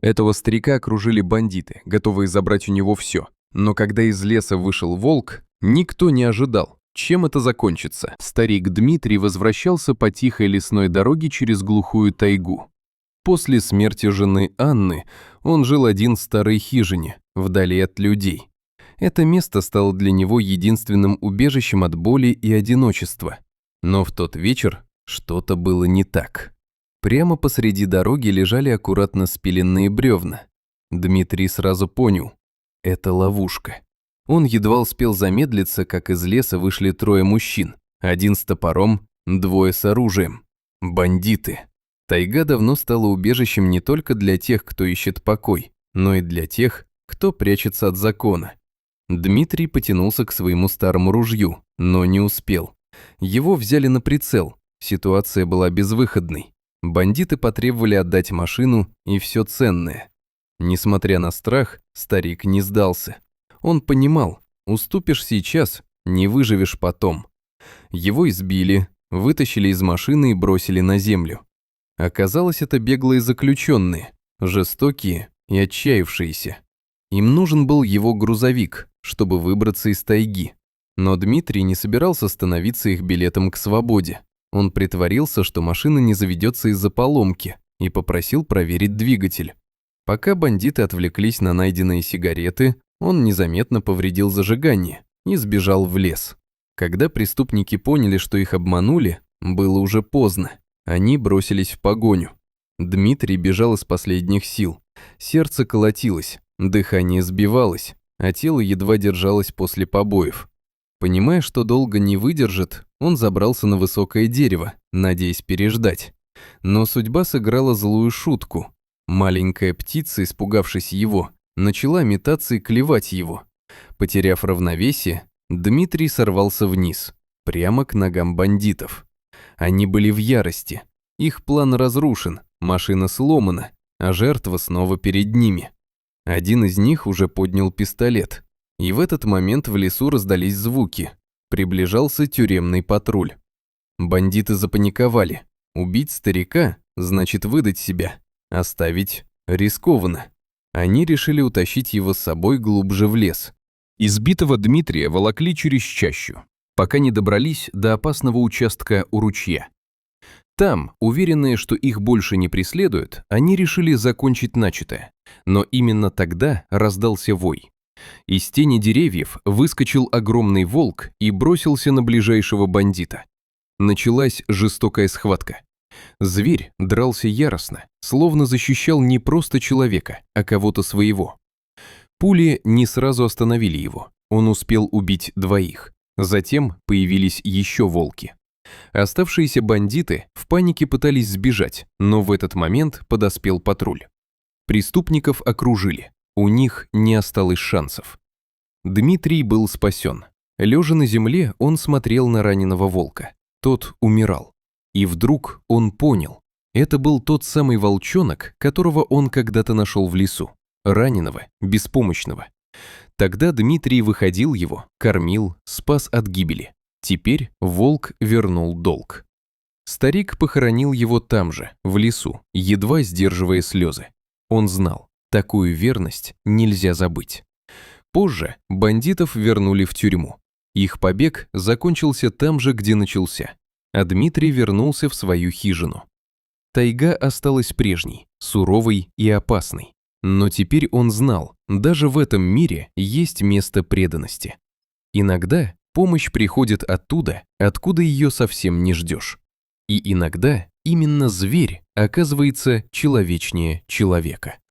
Этого старика окружили бандиты, готовые забрать у него все. Но когда из леса вышел волк, никто не ожидал, чем это закончится. Старик Дмитрий возвращался по тихой лесной дороге через глухую тайгу. После смерти жены Анны он жил один в старой хижине, вдали от людей. Это место стало для него единственным убежищем от боли и одиночества. Но в тот вечер что-то было не так. Прямо посреди дороги лежали аккуратно спиленные бревна. Дмитрий сразу понял – это ловушка. Он едва успел замедлиться, как из леса вышли трое мужчин. Один с топором, двое с оружием. Бандиты. Тайга давно стала убежищем не только для тех, кто ищет покой, но и для тех, кто прячется от закона. Дмитрий потянулся к своему старому ружью, но не успел. Его взяли на прицел. Ситуация была безвыходной. Бандиты потребовали отдать машину и все ценное. Несмотря на страх, старик не сдался. Он понимал, уступишь сейчас, не выживешь потом. Его избили, вытащили из машины и бросили на землю. Оказалось, это беглые заключенные, жестокие и отчаявшиеся. Им нужен был его грузовик, чтобы выбраться из тайги. Но Дмитрий не собирался становиться их билетом к свободе. Он притворился, что машина не заведется из-за поломки, и попросил проверить двигатель. Пока бандиты отвлеклись на найденные сигареты, он незаметно повредил зажигание и сбежал в лес. Когда преступники поняли, что их обманули, было уже поздно. Они бросились в погоню. Дмитрий бежал из последних сил. Сердце колотилось, дыхание сбивалось, а тело едва держалось после побоев. Понимая, что долго не выдержит, он забрался на высокое дерево, надеясь переждать. Но судьба сыграла злую шутку. Маленькая птица, испугавшись его, начала метаться и клевать его. Потеряв равновесие, Дмитрий сорвался вниз, прямо к ногам бандитов. Они были в ярости. Их план разрушен, машина сломана, а жертва снова перед ними. Один из них уже поднял пистолет. И в этот момент в лесу раздались звуки. Приближался тюремный патруль. Бандиты запаниковали. Убить старика значит выдать себя. Оставить рискованно. Они решили утащить его с собой глубже в лес. Избитого Дмитрия волокли через чащу, пока не добрались до опасного участка у ручья. Там, уверенные, что их больше не преследуют, они решили закончить начатое. Но именно тогда раздался вой. Из тени деревьев выскочил огромный волк и бросился на ближайшего бандита. Началась жестокая схватка. Зверь дрался яростно, словно защищал не просто человека, а кого-то своего. Пули не сразу остановили его, он успел убить двоих. Затем появились еще волки. Оставшиеся бандиты в панике пытались сбежать, но в этот момент подоспел патруль. Преступников окружили. У них не осталось шансов. Дмитрий был спасен. Лежа на земле, он смотрел на раненого волка. Тот умирал. И вдруг он понял. Это был тот самый волчонок, которого он когда-то нашел в лесу. Раненого, беспомощного. Тогда Дмитрий выходил его, кормил, спас от гибели. Теперь волк вернул долг. Старик похоронил его там же, в лесу, едва сдерживая слезы. Он знал. Такую верность нельзя забыть. Позже бандитов вернули в тюрьму. Их побег закончился там же, где начался, а Дмитрий вернулся в свою хижину. Тайга осталась прежней, суровой и опасной. Но теперь он знал, даже в этом мире есть место преданности. Иногда помощь приходит оттуда, откуда ее совсем не ждешь. И иногда именно зверь оказывается человечнее человека.